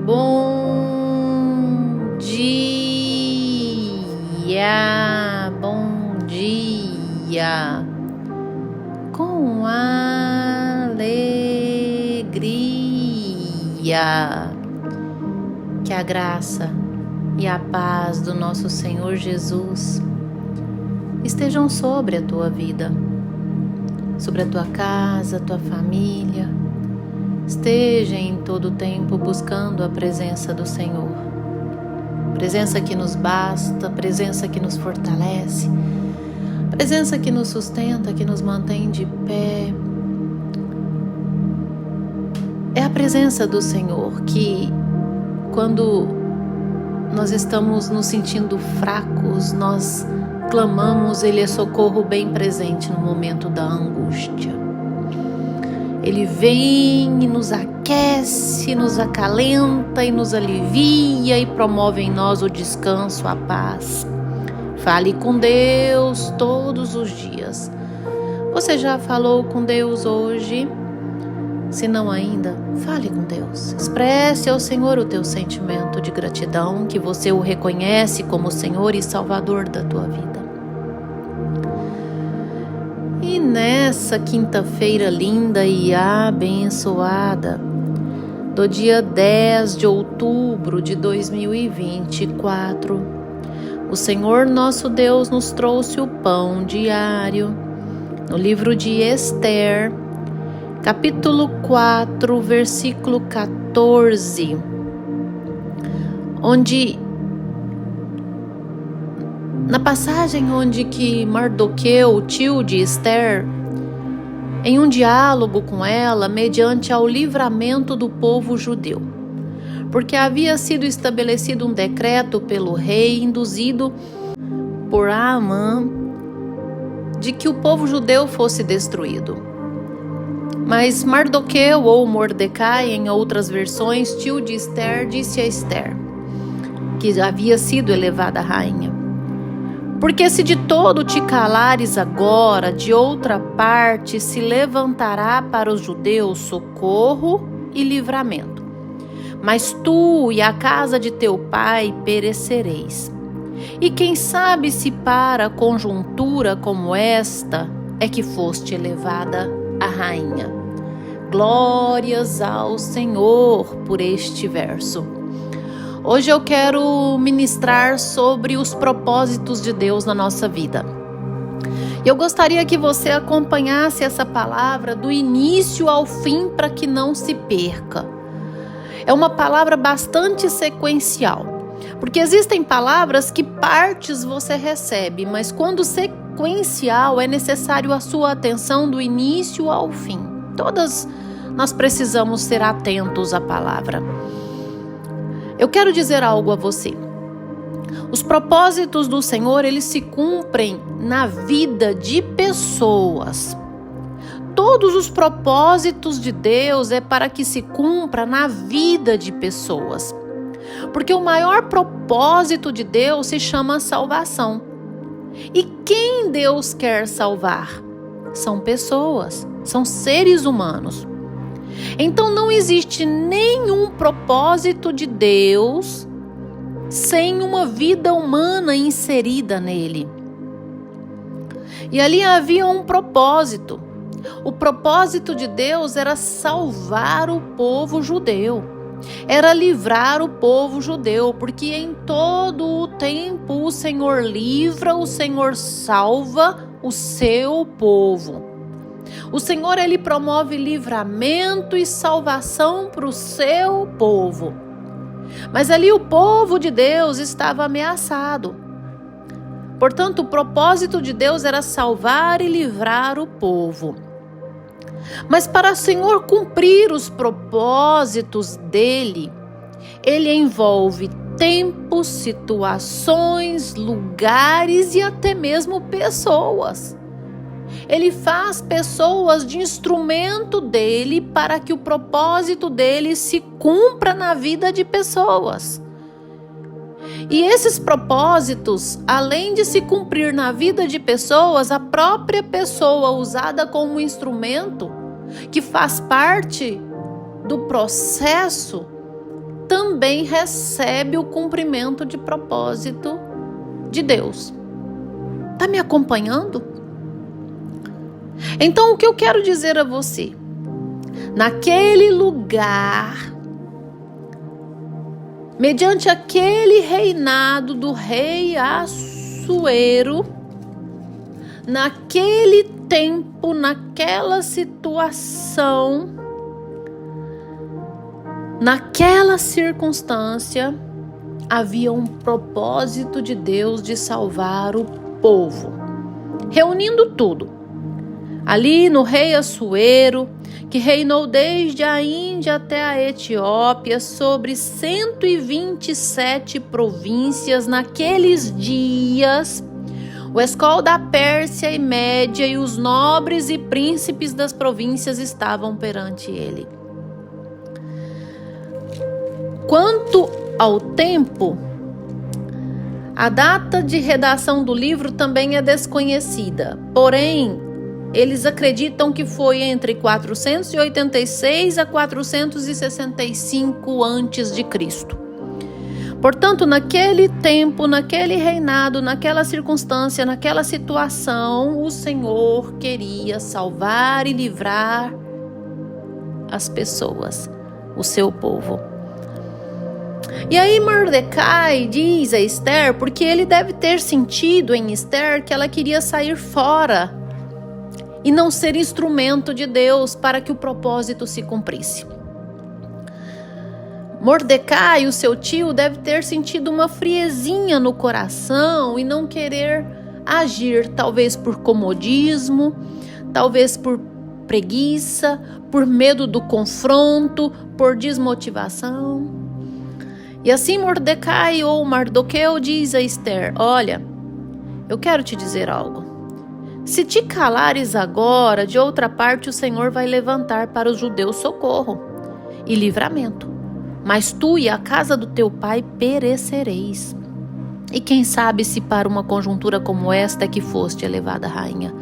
Bom dia, bom dia, com alegria, que a graça e a paz do nosso Senhor Jesus estejam sobre a tua vida, sobre a tua casa, a tua família. Esteja em todo o tempo buscando a presença do Senhor. Presença que nos basta, presença que nos fortalece, presença que nos sustenta, que nos mantém de pé. É a presença do Senhor que, quando nós estamos nos sentindo fracos, nós clamamos, Ele é socorro bem presente no momento da angústia. Ele vem e nos aquece, nos acalenta e nos alivia e promove em nós o descanso, a paz. Fale com Deus todos os dias. Você já falou com Deus hoje? Se não ainda, fale com Deus. Expresse ao Senhor o teu sentimento de gratidão, que você o reconhece como Senhor e Salvador da tua vida. E nessa quinta-feira linda e abençoada, do dia 10 de outubro de 2024, o Senhor nosso Deus nos trouxe o pão diário no livro de Esther, capítulo 4, versículo 14, onde, na passagem onde que Mardoqueu, o tio de Esther, em um diálogo com ela, mediante ao livramento do povo judeu, porque havia sido estabelecido um decreto pelo rei, induzido por Amã, de que o povo judeu fosse destruído. Mas Mardoqueu, ou Mordecai, em outras versões, tio de Esther, disse a Esther, que havia sido elevada rainha: porque se de todo te calares agora, de outra parte se levantará para os judeus socorro e livramento. Mas tu e a casa de teu pai perecereis. E quem sabe se para conjuntura como esta é que foste elevada a rainha. Glórias ao Senhor por este verso. Hoje eu quero ministrar sobre os propósitos de Deus na nossa vida. Eu gostaria que você acompanhasse essa palavra do início ao fim para que não se perca. É uma palavra bastante sequencial, porque existem palavras que partes você recebe, mas quando sequencial é necessário a sua atenção do início ao fim. Todas nós precisamos ser atentos à palavra. Eu quero dizer algo a você. Os propósitos do Senhor, eles se cumprem na vida de pessoas. Todos os propósitos de Deus é para que se cumpra na vida de pessoas. Porque o maior propósito de Deus se chama salvação. E quem Deus quer salvar? São pessoas, são seres humanos. Então não existe nenhum propósito de Deus sem uma vida humana inserida nele. E ali havia um propósito. O propósito de Deus era salvar o povo judeu. Era livrar o povo judeu, porque em todo o tempo o Senhor livra, o Senhor salva o seu povo. O Senhor, Ele promove livramento e salvação para o seu povo. Mas ali o povo de Deus estava ameaçado. Portanto, o propósito de Deus era salvar e livrar o povo. Mas para o Senhor cumprir os propósitos dele, Ele envolve tempos, situações, lugares e até mesmo pessoas. Ele faz pessoas de instrumento dele para que o propósito dele se cumpra na vida de pessoas. E esses propósitos, além de se cumprir na vida de pessoas, a própria pessoa usada como instrumento, que faz parte do processo, também também recebe o cumprimento de propósito de Deus. Está me acompanhando? Então, o que eu quero dizer a você? Naquele lugar, mediante aquele reinado do rei Assuero, naquele tempo, naquela situação, naquela circunstância, havia um propósito de Deus de salvar o povo, reunindo tudo. Ali no rei Assuero, que reinou desde a Índia até a Etiópia, sobre 127 províncias naqueles dias, o escol da Pérsia e Média e os nobres e príncipes das províncias estavam perante ele. Quanto ao tempo, a data de redação do livro também é desconhecida, porém, eles acreditam que foi entre 486 a 465 a.C. Portanto, naquele tempo, naquele reinado, naquela circunstância, naquela situação, o Senhor queria salvar e livrar as pessoas, o seu povo. E aí Mordecai diz a Esther, porque ele deve ter sentido em Esther que ela queria sair fora e não ser instrumento de Deus para que o propósito se cumprisse. Mordecai, o seu tio, deve ter sentido uma friezinha no coração e não querer agir, talvez por comodismo, talvez por preguiça, por medo do confronto, por desmotivação. E assim Mordecai ou Mardoqueu diz a Esther: olha, eu quero te dizer algo. Se te calares agora, de outra parte o Senhor vai levantar para os judeus socorro e livramento. Mas tu e a casa do teu pai perecereis. E quem sabe se para uma conjuntura como esta é que foste elevada rainha.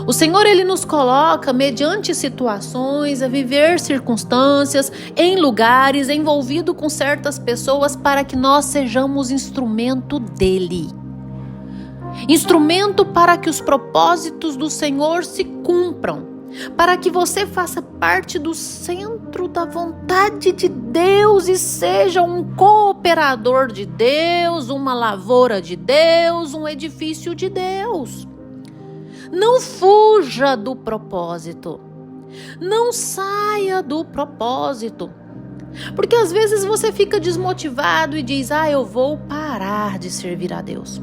O Senhor, Ele nos coloca, mediante situações, a viver circunstâncias, em lugares, envolvido com certas pessoas, para que nós sejamos instrumento dEle. Instrumento para que os propósitos do Senhor se cumpram, para que você faça parte do centro da vontade de Deus e seja um cooperador de Deus, uma lavoura de Deus, um edifício de Deus. Não fuja do propósito, não saia do propósito, porque às vezes você fica desmotivado e diz: eu vou parar de servir a Deus.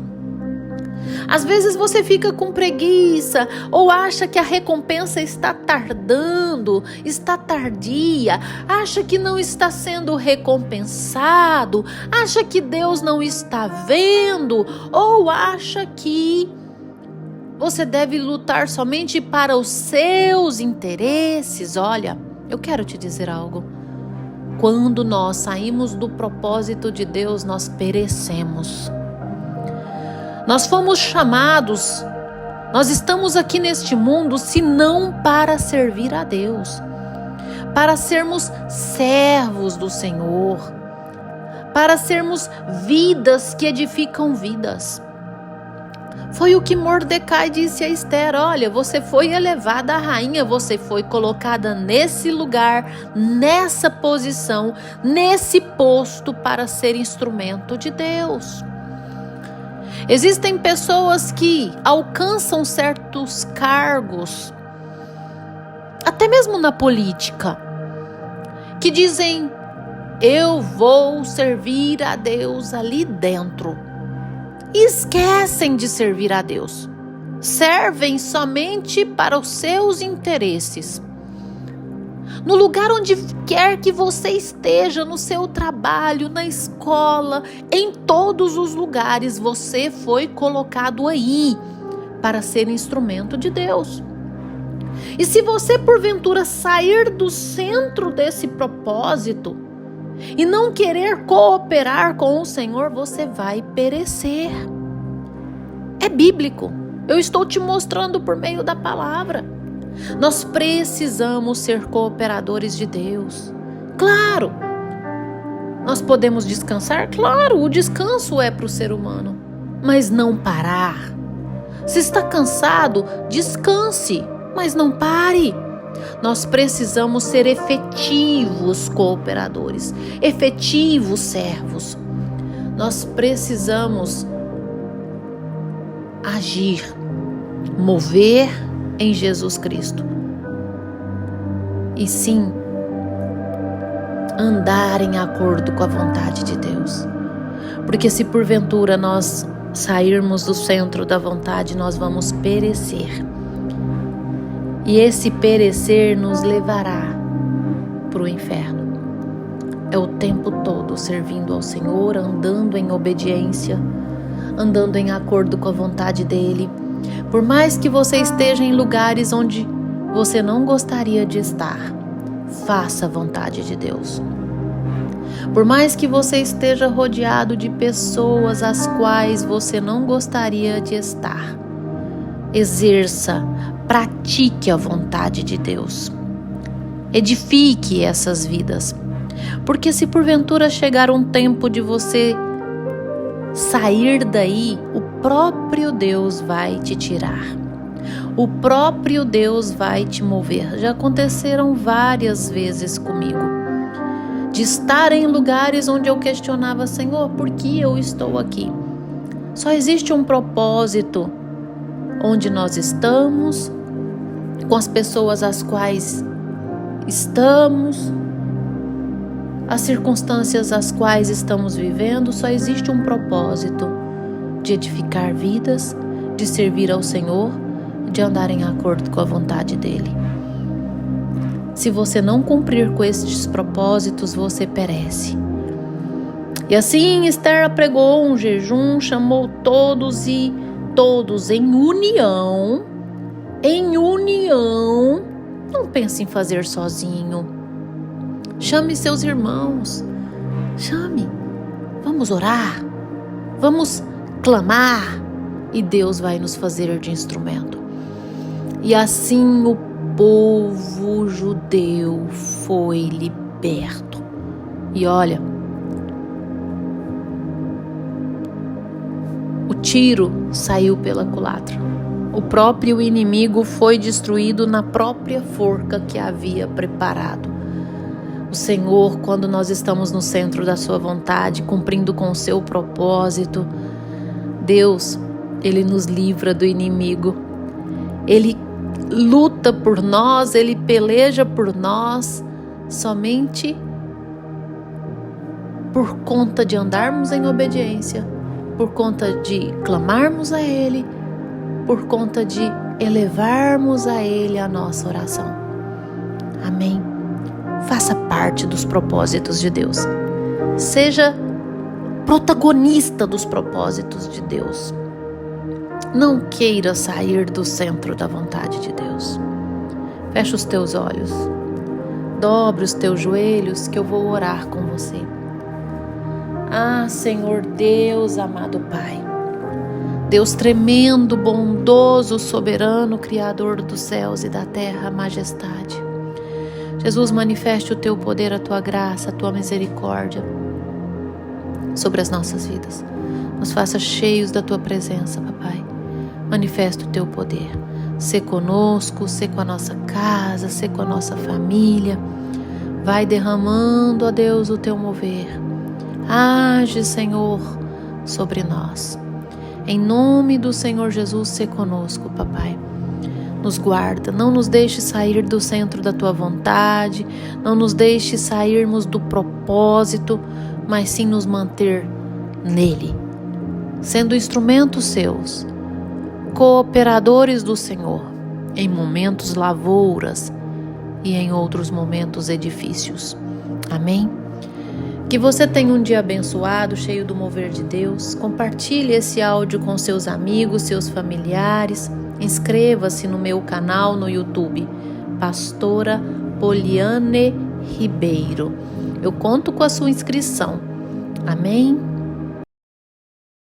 Às vezes você fica com preguiça ou acha que a recompensa está tardando, está tardia, acha que não está sendo recompensado, acha que Deus não está vendo ou acha que você deve lutar somente para os seus interesses. Olha, eu quero te dizer algo. Quando nós saímos do propósito de Deus, nós perecemos. Nós fomos chamados, nós estamos aqui neste mundo, se não para servir a Deus, para sermos servos do Senhor, para sermos vidas que edificam vidas. Foi o que Mordecai disse a Esther: olha, você foi elevada a rainha, você foi colocada nesse lugar, nessa posição, nesse posto para ser instrumento de Deus. Existem pessoas que alcançam certos cargos, até mesmo na política, que dizem: eu vou servir a Deus ali dentro. E esquecem de servir a Deus. Servem somente para os seus interesses. No lugar onde quer que você esteja, no seu trabalho, na escola, em todos os lugares, você foi colocado aí para ser instrumento de Deus. E se você porventura sair do centro desse propósito e não querer cooperar com o Senhor, você vai perecer. É bíblico. Eu estou te mostrando por meio da palavra. Nós precisamos ser cooperadores de Deus. Claro, Nós podemos descansar? Claro, o descanso é para o ser humano, mas não parar. Se está cansado, descanse, mas não pare. Nós precisamos ser efetivos cooperadores, efetivos servos. Nós precisamos agir, mover em Jesus Cristo. E sim, andar em acordo com a vontade de Deus. Porque se porventura nós sairmos do centro da vontade, nós vamos perecer. E esse perecer nos levará para o inferno. É o tempo todo servindo ao Senhor, andando em obediência, andando em acordo com a vontade dEle. Por mais que você esteja em lugares onde você não gostaria de estar, faça a vontade de Deus. Por mais que você esteja rodeado de pessoas às quais você não gostaria de estar, exerça, pratique a vontade de Deus. Edifique essas vidas. Porque se porventura chegar um tempo de você sair daí, o próprio Deus vai te tirar. O próprio Deus vai te mover. Já aconteceram várias vezes comigo. De estar em lugares onde eu questionava, Senhor, por que eu estou aqui? Só existe um propósito onde nós estamos, com as pessoas às quais estamos, as circunstâncias às quais estamos vivendo, só existe um propósito: de edificar vidas, de servir ao Senhor, de andar em acordo com a vontade dEle. Se você não cumprir com estes propósitos, você perece. E assim Esther apregou um jejum, chamou todos e todos em união, não pense em fazer sozinho. Chame seus irmãos, vamos orar, vamos clamar e Deus vai nos fazer de instrumento. E assim o povo judeu foi liberto. E olha, o tiro saiu pela culatra. O próprio inimigo foi destruído na própria forca que havia preparado. O Senhor, quando nós estamos no centro da sua vontade, cumprindo com o seu propósito, Deus, Ele nos livra do inimigo. Ele luta por nós, Ele peleja por nós, somente por conta de andarmos em obediência, por conta de clamarmos a Ele, por conta de elevarmos a Ele a nossa oração. Amém? Faça parte dos propósitos de Deus. Seja protagonista dos propósitos de Deus. Não queira sair do centro da vontade de Deus. Fecha os teus olhos. Dobre os teus joelhos que eu vou orar com você. Ah, Senhor Deus, amado Pai. Deus tremendo, bondoso, soberano, Criador dos céus e da terra, majestade. Jesus, manifeste o teu poder, a tua graça, a tua misericórdia sobre as nossas vidas. Nos faça cheios da tua presença, papai. Manifesta o teu poder. Sê conosco, sê com a nossa casa, sê com a nossa família. Vai derramando, ó Deus, o teu mover. Age, Senhor, sobre nós. Em nome do Senhor Jesus, sê conosco, papai. Nos guarda, não nos deixe sair do centro da tua vontade, não nos deixe sairmos do propósito, mas sim nos manter nele, sendo instrumentos seus, cooperadores do Senhor, em momentos lavouras e em outros momentos edifícios. Amém? Que você tenha um dia abençoado, cheio do mover de Deus. Compartilhe esse áudio com seus amigos, seus familiares. Inscreva-se no meu canal no YouTube, Pastora Poliane Ribeiro. Eu conto com a sua inscrição. Amém?